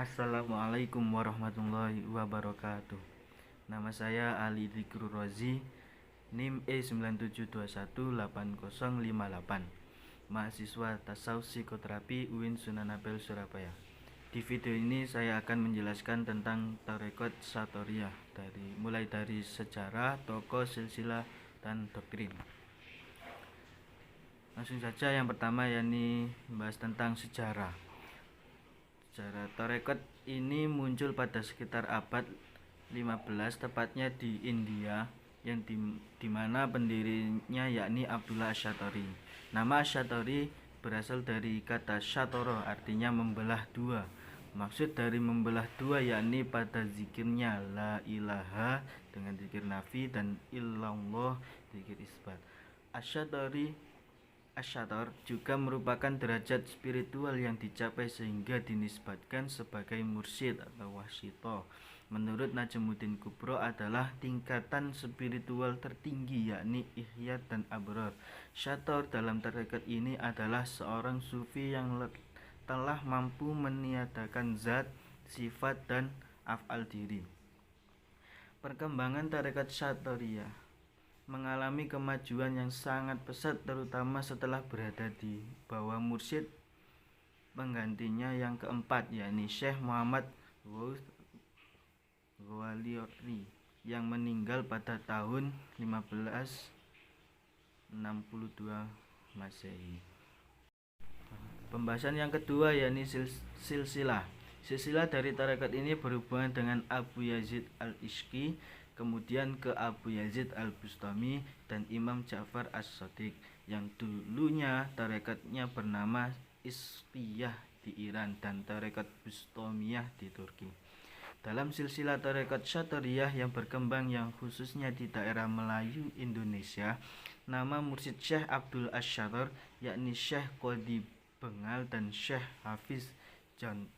Assalamualaikum warahmatullahi wabarakatuh. Nama saya Ali Dzikrur Rozi, NIM E97218058, mahasiswa Tasawuf Psikoterapi UIN Sunan Ampel Surabaya. Di video ini saya akan menjelaskan tentang Tarekat Satoriyah, mulai dari sejarah, tokoh, silsilah, dan doktrin. Langsung saja, yang pertama yakni membahas tentang sejarah. Sejarah tarekat ini muncul pada sekitar abad 15, tepatnya di India, yang dimana pendirinya yakni Abdullah Asy-Syatori. Nama Asy-Syatori berasal dari kata syatoro, artinya membelah dua. Maksud dari membelah dua yakni pada zikirnya la ilaha dengan zikir nafi dan illallah zikir isbat. Asy-Syator juga merupakan derajat spiritual yang dicapai sehingga dinisbatkan sebagai mursyid atau wasyito. Menurut Najmuddin Kubro adalah tingkatan spiritual tertinggi yakni Ihya dan Abror. Syator dalam tarekat ini adalah seorang sufi yang telah mampu meniadakan zat, sifat, dan af'al diri. Perkembangan tarekat Syatoriyah mengalami kemajuan yang sangat pesat, terutama setelah berada di bawah mursyid penggantinya yang keempat yakni Syekh Muhammad Ghawaliyori yang meninggal pada tahun 1562 Masehi. Pembahasan yang kedua yakni silsilah. Silsilah dari tarekat ini berhubungan dengan Abu Yazid Al-Ishqi, kemudian ke Abu Yazid Al-Bustami dan Imam Ja'far As-Shadiq, yang dulunya tarekatnya bernama Ishqiyah di Iran dan tarekat Bustamiyah di Turki. Dalam silsilah tarekat Syatoriyah yang berkembang yang khususnya di daerah Melayu Indonesia, nama mursyid Syekh Abdul Asy-Syator yakni Syekh Qodi Bengal dan Syekh Hafiz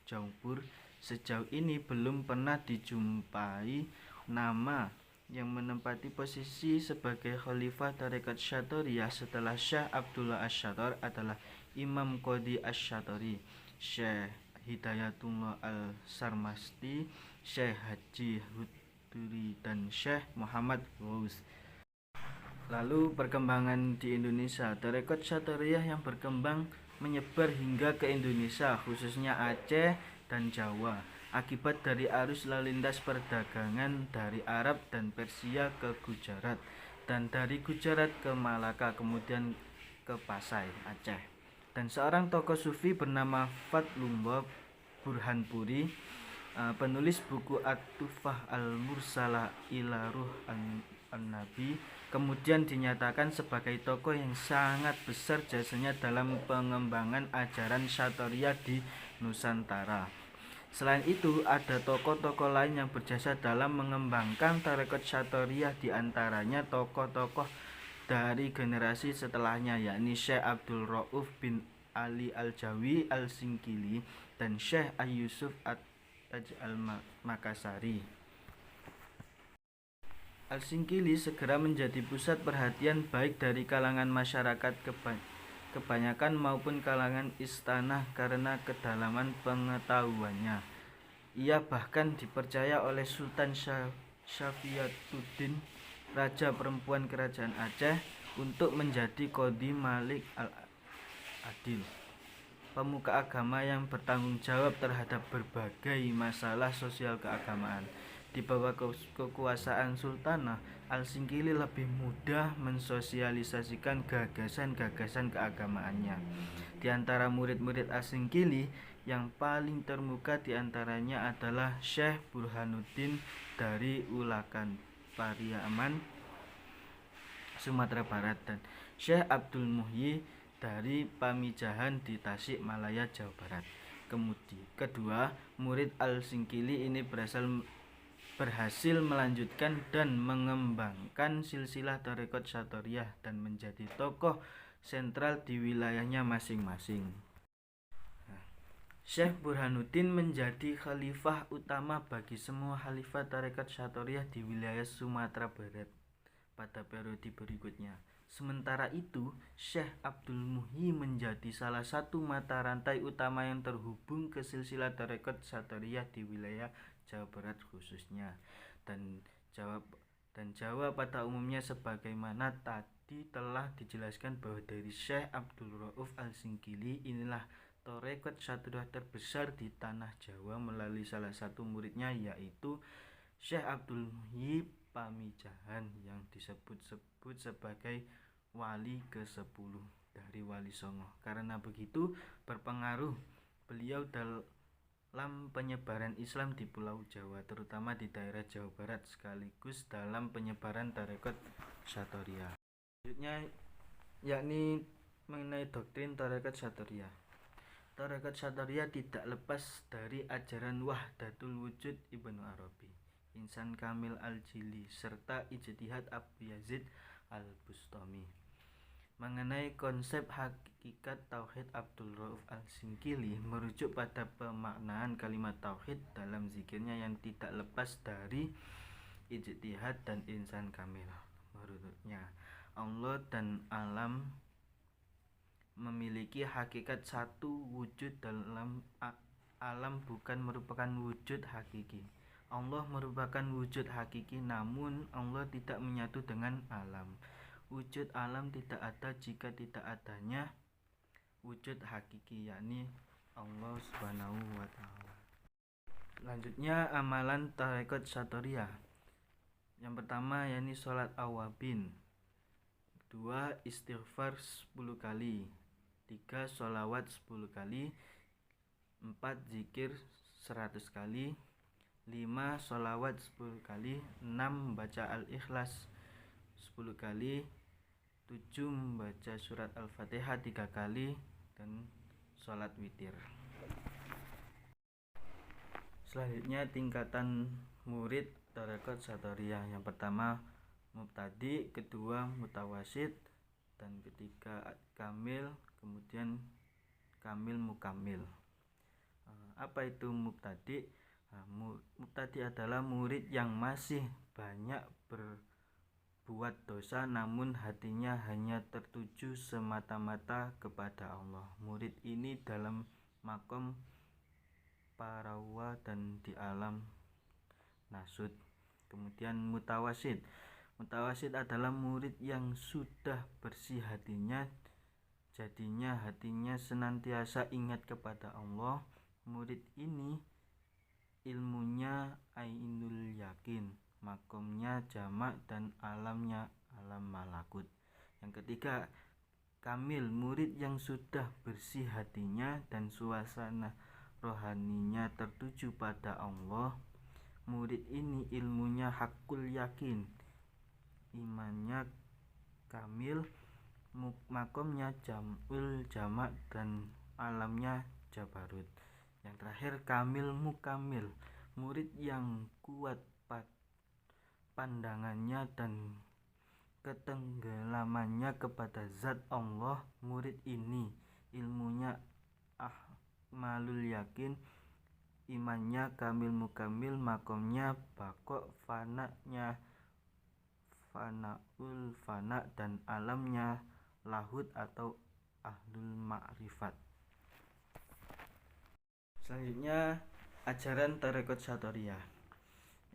Jaunpur sejauh ini belum pernah dijumpai nama yang menempati posisi sebagai khalifah tarekat Syatoriyah setelah Syekh Abdullah Asy-Syator adalah Imam Qodi Asy-Syatori, Syekh Hidayatullah Al-Sarmasti, Syekh Haji Huduri, dan Syekh Muhammad Ghaus. Lalu perkembangan di Indonesia. Tarekat Syatoriyah yang berkembang menyebar hingga ke Indonesia, khususnya Aceh dan Jawa, akibat dari arus lalu lintas perdagangan dari Arab dan Persia ke Gujarat, dan dari Gujarat ke Malaka, kemudian ke Pasai, Aceh. Dan seorang tokoh sufi bernama Fadlullah Burhanpuri, penulis buku At-Tuhfah Al-Mursalah ila Ruh An-Nabi, kemudian dinyatakan sebagai tokoh yang sangat besar jasanya dalam pengembangan ajaran Syatoriyah di Nusantara. Selain itu, ada tokoh-tokoh lain yang berjasa dalam mengembangkan tarekat Syatoriyah, diantaranya tokoh-tokoh dari generasi setelahnya yakni Syekh Abdul Rauf bin Ali Al-Jawi Al-Singkili dan Syekh Ayyusuf At-Taj Al-Makassari. Al-Singkili segera menjadi pusat perhatian baik dari kalangan masyarakat kebanyakan maupun kalangan istana karena kedalaman pengetahuannya. Ia bahkan dipercaya oleh Sultan Syafiyatuddin, raja perempuan kerajaan Aceh, untuk menjadi Qodi Malik Al-Adil, pemuka agama yang bertanggung jawab terhadap berbagai masalah sosial keagamaan. Di bawah kekuasaan Sultanah, Al-Singkili lebih mudah mensosialisasikan gagasan-gagasan keagamaannya. Di antara murid-murid Al-Singkili yang paling termuka diantaranya adalah Syekh Burhanuddin dari Ulakan, Pariaman, Sumatera Barat, dan Syekh Abdul Muhyi dari Pamijahan di Tasik Malaya, Jawa Barat. Kedua, murid Al-Singkili ini berhasil melanjutkan dan mengembangkan silsilah tarekat Syatoriyah dan menjadi tokoh sentral di wilayahnya masing-masing. Syekh Burhanuddin menjadi khalifah utama bagi semua khalifah tarekat Syatoriyah di wilayah Sumatera Barat pada periode berikutnya. Sementara itu, Syekh Abdul Muhyi menjadi salah satu mata rantai utama yang terhubung ke silsilah tarekat Satariyah di wilayah Jawa Barat khususnya dan Jawa Jawa pada umumnya. Sebagaimana tadi telah dijelaskan bahwa dari Syekh Abdul Rauf Al-Singkili inilah tarekat Satariyah terbesar di tanah Jawa melalui salah satu muridnya yaitu Syekh Abdul Muhyi Pamijahan yang disebut-sebut sebagai wali ke-10 dari Wali Songo. Karena begitu berpengaruh beliau dalam penyebaran Islam di Pulau Jawa, terutama di daerah Jawa Barat, sekaligus dalam penyebaran tarekat Satoriyah. Selanjutnya yakni mengenai doktrin tarekat Satoriyah. Tarekat Satoriyah tidak lepas dari ajaran Wahdatul Wujud Ibnu Arabi, Insan Kamil Al-Jili, serta ijtihad Abu Yazid Al-Bustami. Mengenai konsep hakikat tauhid, Abdul Rauf Al-Singkili merujuk pada pemaknaan kalimat tauhid dalam zikirnya yang tidak lepas dari ijtihad dan insan kamil. Menurutnya, Allah dan alam memiliki hakikat satu wujud dalam alam bukan merupakan wujud hakiki. Allah merupakan wujud hakiki, namun Allah tidak menyatu dengan alam. Wujud alam tidak ada jika tidak adanya wujud hakiki, yakni Allah Subhanahu wa Ta'ala. Selanjutnya amalan tarekat Satoriyah. Yang pertama yakni sholat awabin, 2 istighfar 10 kali, 3 sholawat 10 kali, 4 zikir 100 kali, 5 sholawat 10 kali, 6 baca al-ikhlas 10 kali, 7 membaca surat Al-Fatihah 3 kali, dan sholat witir. Selanjutnya tingkatan murid tarekat Satoriyah. Yang pertama mubtadi, kedua mutawasid, dan ketiga kamil, kemudian kamil mukamil. Apa itu mubtadi? Mubtadi adalah murid yang masih banyak berbuat dosa namun hatinya hanya tertuju semata-mata kepada Allah. Murid ini dalam makom parawa dan di alam nasud. Kemudian mutawasid. Mutawasid adalah murid yang sudah bersih hatinya, jadinya hatinya senantiasa ingat kepada Allah. Murid ini ilmunya ainul yakin, makomnya jamak, dan alamnya alam malakut. Yang ketiga kamil, murid yang sudah bersih hatinya dan suasana rohaninya tertuju pada Allah. Murid ini ilmunya hakul yakin, imannya kamil, makomnya jamul jamak, dan alamnya jabarut. Yang terakhir kamil mukamil, murid yang kuat pandangannya dan ketenggelamannya kepada zat Allah. Murid ini ilmunya ahmalul yakin, imannya kamil mukamil, makomnya bakok, fananya fanaul fana, dan alamnya lahud atau ahlul ma'rifat. Selanjutnya ajaran tarekat Satoriyah.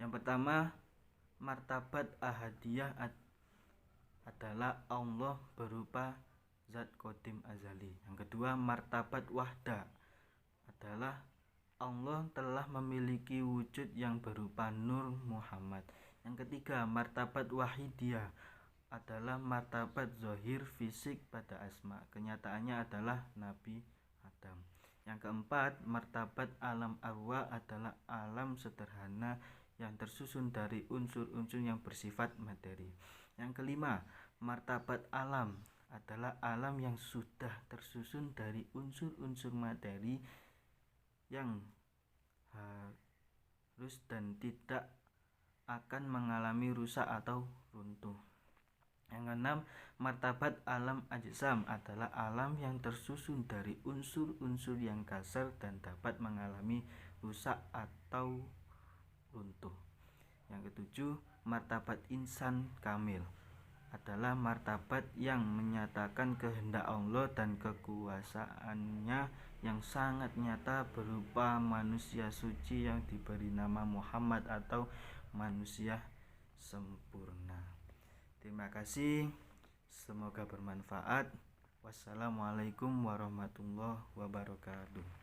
Yang pertama, martabat ahadiyah adalah Allah berupa zat qadim azali. Yang kedua, martabat wahda adalah Allah telah memiliki wujud yang berupa Nur Muhammad. Yang ketiga, martabat wahidiyah adalah martabat zahir fisik pada asma, kenyataannya adalah Nabi Adam. Yang keempat, martabat alam arwah adalah alam sederhana yang tersusun dari unsur-unsur yang bersifat materi. Yang kelima, martabat alam adalah alam yang sudah tersusun dari unsur-unsur materi yang harus dan tidak akan mengalami rusak atau runtuh. Yang keenam, martabat alam ajsam adalah alam yang tersusun dari unsur-unsur yang kasar dan dapat mengalami rusak atau runtuh. Yang ketujuh, martabat insan kamil adalah martabat yang menyatakan kehendak Allah dan kekuasaannya yang sangat nyata berupa manusia suci yang diberi nama Muhammad atau manusia sempurna. Terima kasih, semoga bermanfaat. Wassalamualaikum warahmatullahi wabarakatuh.